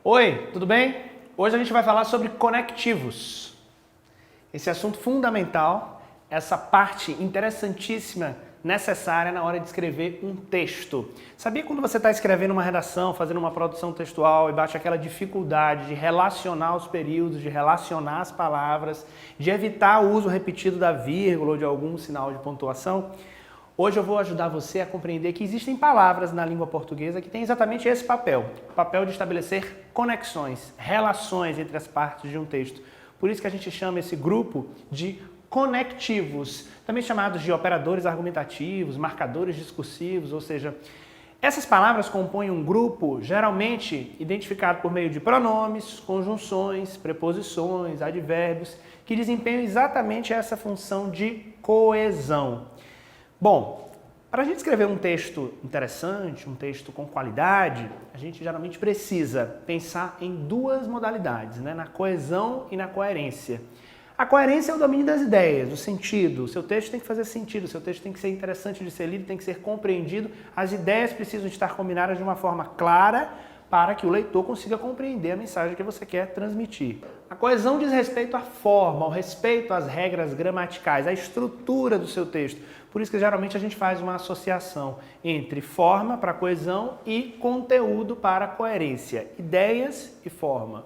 Oi, tudo bem? Hoje a gente vai falar sobre conectivos. Esse assunto fundamental, essa parte interessantíssima, necessária na hora de escrever um texto. Sabia quando você está escrevendo uma redação, fazendo uma produção textual e bate aquela dificuldade de relacionar os períodos, de relacionar as palavras, de evitar o uso repetido da vírgula ou de algum sinal de pontuação? Hoje eu vou ajudar você a compreender que existem palavras na língua portuguesa que têm exatamente esse papel, o papel de estabelecer conexões, relações entre as partes de um texto. Por isso que a gente chama esse grupo de conectivos, também chamados de operadores argumentativos, marcadores discursivos, ou seja, essas palavras compõem um grupo geralmente identificado por meio de pronomes, conjunções, preposições, advérbios, que desempenham exatamente essa função de coesão. Bom, para a gente escrever um texto interessante, um texto com qualidade, a gente geralmente precisa pensar em duas modalidades, né? Na coesão e na coerência. A coerência é o domínio das ideias, do sentido. O seu texto tem que fazer sentido, o seu texto tem que ser interessante de ser lido, tem que ser compreendido. As ideias precisam estar combinadas de uma forma clara para que o leitor consiga compreender a mensagem que você quer transmitir. A coesão diz respeito à forma, ao respeito às regras gramaticais, à estrutura do seu texto. Por isso que geralmente a gente faz uma associação entre forma para coesão e conteúdo para coerência, ideias e forma.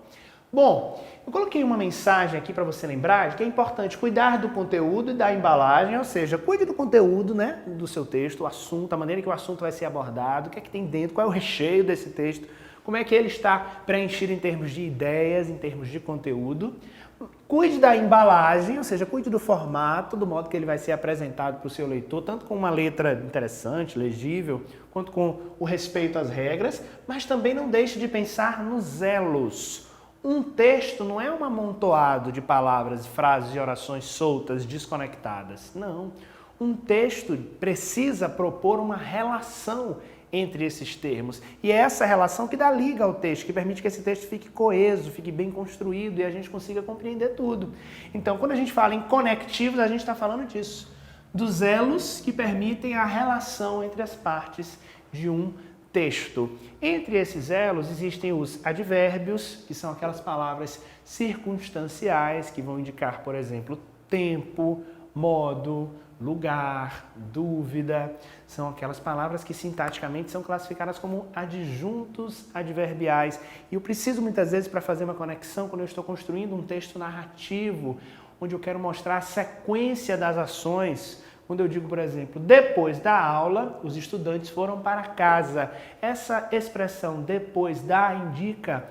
Bom, eu coloquei uma mensagem aqui para você lembrar de que é importante cuidar do conteúdo e da embalagem, ou seja, cuide do conteúdo, né, do seu texto, o assunto, a maneira que o assunto vai ser abordado, o que é que tem dentro, qual é o recheio desse texto, como é que ele está preenchido em termos de ideias, em termos de conteúdo. Cuide da embalagem, ou seja, cuide do formato, do modo que ele vai ser apresentado para o seu leitor, tanto com uma letra interessante, legível, quanto com o respeito às regras, mas também não deixe de pensar nos elos. Um texto não é um amontoado de palavras, frases e orações soltas, desconectadas. Não. Um texto precisa propor uma relação entre esses termos. E é essa relação que dá liga ao texto, que permite que esse texto fique coeso, fique bem construído e a gente consiga compreender tudo. Então, quando a gente fala em conectivos, a gente está falando disso. Dos elos que permitem a relação entre as partes de um texto. Entre esses elos existem os advérbios, que são aquelas palavras circunstanciais que vão indicar, por exemplo, tempo, modo, lugar, dúvida. São aquelas palavras que sintaticamente são classificadas como adjuntos adverbiais. E eu preciso muitas vezes, para fazer uma conexão, quando eu estou construindo um texto narrativo, onde eu quero mostrar a sequência das ações. Quando eu digo, por exemplo, depois da aula, os estudantes foram para casa. Essa expressão depois da indica,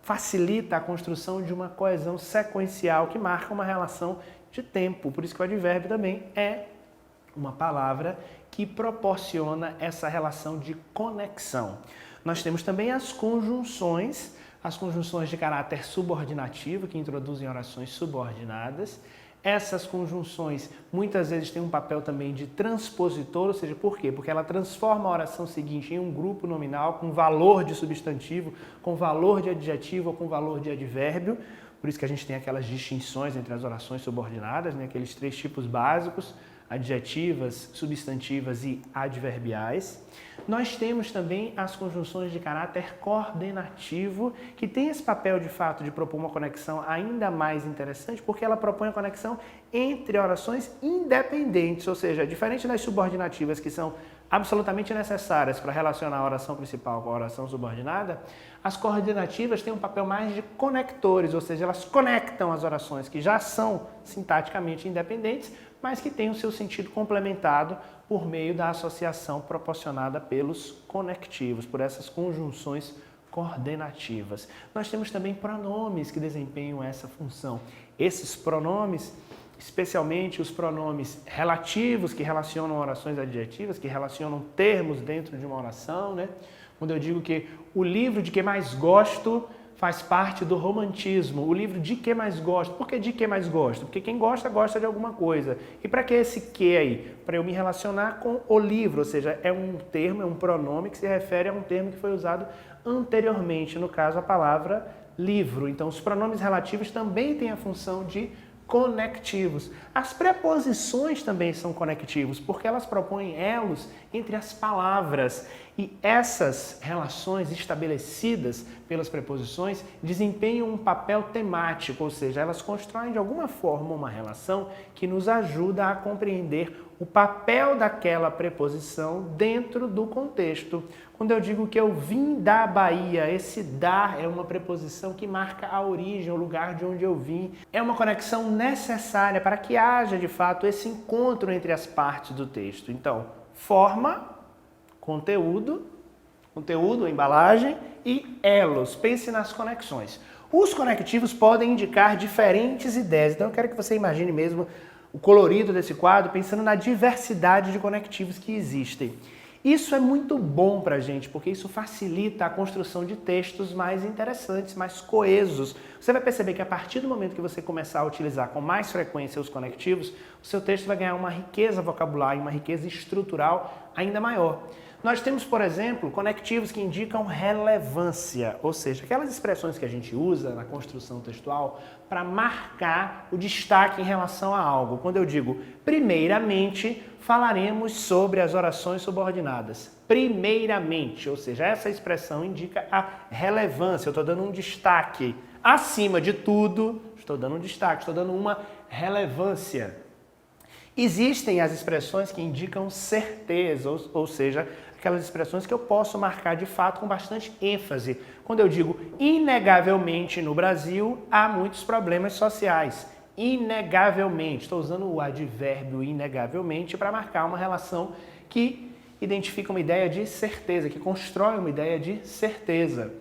facilita a construção de uma coesão sequencial que marca uma relação de tempo. Por isso que o advérbio também é uma palavra que proporciona essa relação de conexão. Nós temos também as conjunções de caráter subordinativo, que introduzem orações subordinadas. Essas conjunções muitas vezes têm um papel também de transpositor, ou seja, por quê? Porque ela transforma a oração seguinte em um grupo nominal com valor de substantivo, com valor de adjetivo ou com valor de advérbio. Por isso que a gente tem aquelas distinções entre as orações subordinadas, né? Aqueles três tipos básicos, adjetivas, substantivas e adverbiais. Nós temos também as conjunções de caráter coordenativo, que tem esse papel de fato de propor uma conexão ainda mais interessante, porque ela propõe a conexão entre orações independentes, ou seja, diferente das subordinativas, que são absolutamente necessárias para relacionar a oração principal com a oração subordinada, as coordenativas têm um papel mais de conectores, ou seja, elas conectam as orações que já são sintaticamente independentes, mas que têm o seu sentido complementado por meio da associação proporcionada pelos conectivos, por essas conjunções coordenativas. Nós temos também pronomes que desempenham essa função. Esses pronomes, especialmente os pronomes relativos, que relacionam orações adjetivas, que relacionam termos dentro de uma oração, né? Quando eu digo que o livro de que mais gosto faz parte do romantismo. O livro de que mais gosto. Por que de que mais gosto? Porque quem gosta, gosta de alguma coisa. E para que esse que aí? Para eu me relacionar com o livro, ou seja, é um termo, é um pronome que se refere a um termo que foi usado anteriormente, no caso a palavra livro. Então os pronomes relativos também têm a função de conectivos. As preposições também são conectivos, porque elas propõem elos entre as palavras. E essas relações estabelecidas pelas preposições desempenham um papel temático, ou seja, elas constroem de alguma forma uma relação que nos ajuda a compreender o papel daquela preposição dentro do contexto. Quando eu digo que eu vim da Bahia, esse dar é uma preposição que marca a origem, o lugar de onde eu vim. É uma conexão necessária para que haja, de fato, esse encontro entre as partes do texto. Então, forma, conteúdo, embalagem e elos. Pense nas conexões. Os conectivos podem indicar diferentes ideias. Então, eu quero que você imagine mesmo o colorido desse quadro, pensando na diversidade de conectivos que existem. Isso é muito bom para a gente, porque isso facilita a construção de textos mais interessantes, mais coesos. Você vai perceber que a partir do momento que você começar a utilizar com mais frequência os conectivos, o seu texto vai ganhar uma riqueza vocabular e uma riqueza estrutural ainda maior. Nós temos, por exemplo, conectivos que indicam relevância, ou seja, aquelas expressões que a gente usa na construção textual para marcar o destaque em relação a algo. Quando eu digo, primeiramente, falaremos sobre as orações subordinadas. Primeiramente, ou seja, essa expressão indica a relevância, eu estou dando um destaque. Acima de tudo, estou dando um destaque, estou dando uma relevância. Existem as expressões que indicam certeza, ou seja, aquelas expressões que eu posso marcar de fato com bastante ênfase. Quando eu digo inegavelmente no Brasil, há muitos problemas sociais. Inegavelmente, estou usando o advérbio inegavelmente para marcar uma relação que identifica uma ideia de certeza, que constrói uma ideia de certeza.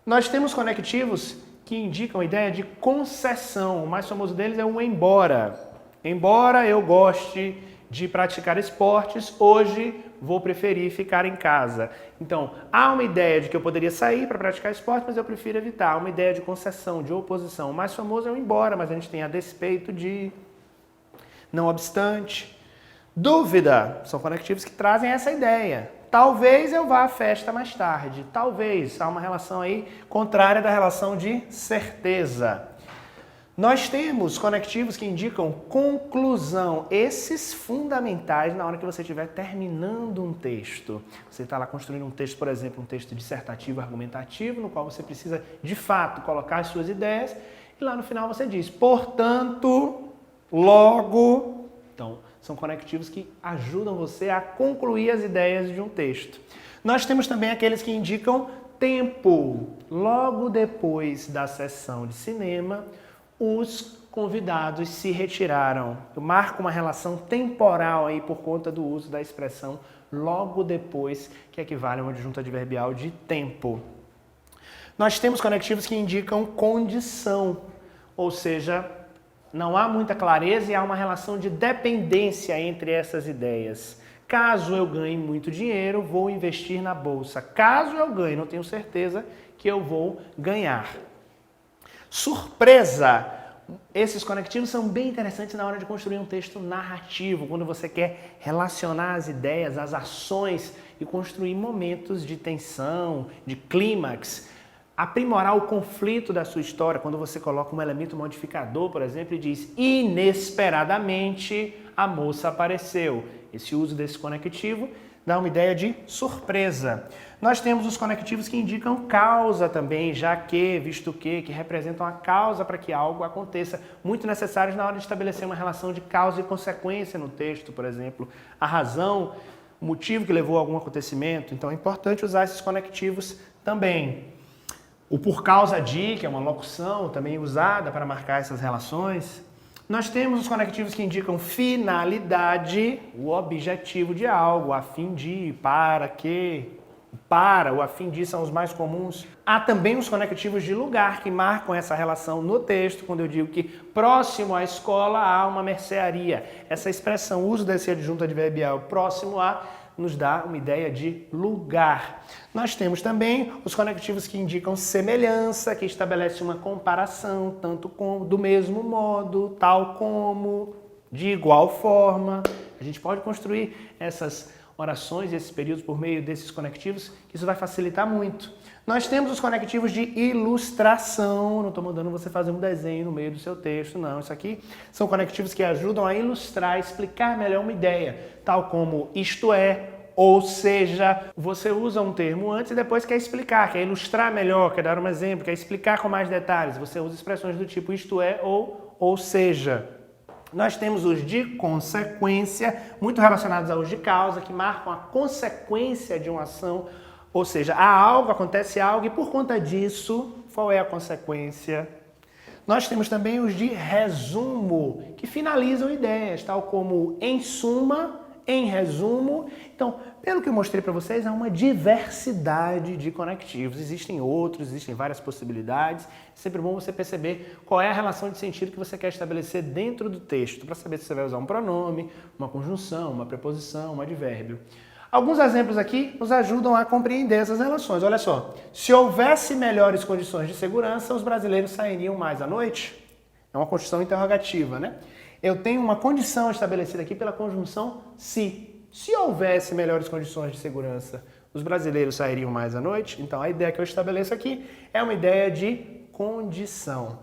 Nós temos conectivos que indicam a ideia de concessão. O mais famoso deles é o embora. Embora eu goste de praticar esportes, hoje vou preferir ficar em casa. Então, há uma ideia de que eu poderia sair para praticar esporte, mas eu prefiro evitar. Há uma ideia de concessão, de oposição. O mais famoso é o embora, mas a gente tem a despeito de, não obstante. Dúvida, são conectivos que trazem essa ideia. Talvez eu vá à festa mais tarde. Talvez, há uma relação aí contrária da relação de certeza. Nós temos conectivos que indicam conclusão, esses fundamentais na hora que você estiver terminando um texto. Você está lá construindo um texto, por exemplo, um texto dissertativo, argumentativo, no qual você precisa, de fato, colocar as suas ideias, e lá no final você diz, portanto, logo. Então, são conectivos que ajudam você a concluir as ideias de um texto. Nós temos também aqueles que indicam tempo. Logo depois da sessão de cinema, os convidados se retiraram. Eu marco uma relação temporal aí por conta do uso da expressão logo depois, que equivale a uma adjunto adverbial de tempo. Nós temos conectivos que indicam condição, ou seja, não há muita clareza e há uma relação de dependência entre essas ideias. Caso eu ganhe muito dinheiro, vou investir na bolsa. Caso eu ganhe, não tenho certeza que eu vou ganhar. Surpresa! Esses conectivos são bem interessantes na hora de construir um texto narrativo, quando você quer relacionar as ideias, as ações e construir momentos de tensão, de clímax, aprimorar o conflito da sua história, quando você coloca um elemento modificador, por exemplo, e diz inesperadamente a moça apareceu. Esse uso desse conectivo dá uma ideia de surpresa. Nós temos os conectivos que indicam causa também, já que, visto que representam a causa para que algo aconteça, muito necessários na hora de estabelecer uma relação de causa e consequência no texto, por exemplo, a razão, o motivo que levou a algum acontecimento. Então é importante usar esses conectivos também. O por causa de, que é uma locução também usada para marcar essas relações. Nós temos os conectivos que indicam finalidade, o objetivo de algo, a fim de, para, que, para, o a fim de são os mais comuns. Há também os conectivos de lugar que marcam essa relação no texto, quando eu digo que próximo à escola há uma mercearia. Essa expressão, o uso desse adjunto adverbial próximo a, nos dá uma ideia de lugar. Nós temos também os conectivos que indicam semelhança, que estabelece uma comparação, tanto como, do mesmo modo, tal como, de igual forma. A gente pode construir essas orações e esses períodos por meio desses conectivos, que isso vai facilitar muito. Nós temos os conectivos de ilustração, não estou mandando você fazer um desenho no meio do seu texto, não. Isso aqui são conectivos que ajudam a ilustrar, explicar melhor uma ideia, tal como isto é, ou seja. Você usa um termo antes e depois quer explicar, quer ilustrar melhor, quer dar um exemplo, quer explicar com mais detalhes. Você usa expressões do tipo isto é ou seja. Nós temos os de consequência, muito relacionados aos de causa, que marcam a consequência de uma ação. Ou seja, há algo, acontece algo e por conta disso, qual é a consequência? Nós temos também os de resumo, que finalizam ideias, tal como em suma, em resumo. Então, pelo que eu mostrei para vocês, há uma diversidade de conectivos. Existem outros, existem várias possibilidades. É sempre bom você perceber qual é a relação de sentido que você quer estabelecer dentro do texto, para saber se você vai usar um pronome, uma conjunção, uma preposição, um advérbio. Alguns exemplos aqui nos ajudam a compreender essas relações. Olha só, se houvesse melhores condições de segurança, os brasileiros sairiam mais à noite? É uma construção interrogativa, né? Eu tenho uma condição estabelecida aqui pela conjunção se. Se houvesse melhores condições de segurança, os brasileiros sairiam mais à noite? Então a ideia que eu estabeleço aqui é uma ideia de condição.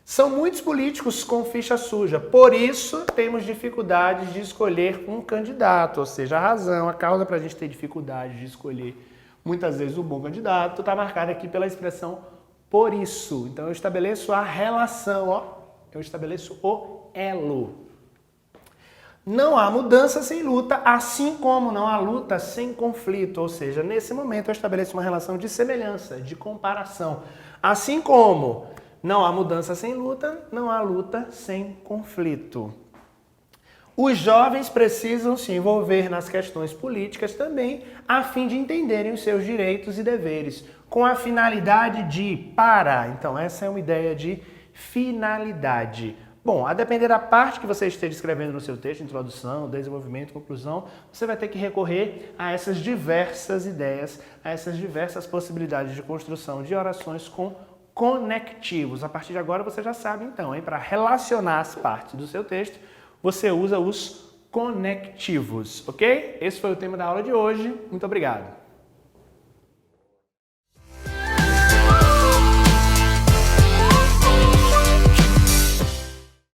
São muitos políticos com ficha suja, por isso temos dificuldade de escolher um candidato, ou seja, a razão, a causa para a gente ter dificuldade de escolher muitas vezes o bom candidato está marcada aqui pela expressão por isso. Então eu estabeleço a relação, ó, eu estabeleço o elo. Não há mudança sem luta, assim como não há luta sem conflito, ou seja, nesse momento eu estabeleço uma relação de semelhança, de comparação. Assim como não há mudança sem luta, não há luta sem conflito. Os jovens precisam se envolver nas questões políticas também, a fim de entenderem os seus direitos e deveres, com a finalidade de para. Então, essa é uma ideia de finalidade. Bom, a depender da parte que você esteja escrevendo no seu texto, introdução, desenvolvimento, conclusão, você vai ter que recorrer a essas diversas ideias, a essas diversas possibilidades de construção de orações com conectivos. A partir de agora você já sabe então, para relacionar as partes do seu texto, você usa os conectivos, ok? Esse foi o tema da aula de hoje. Muito obrigado.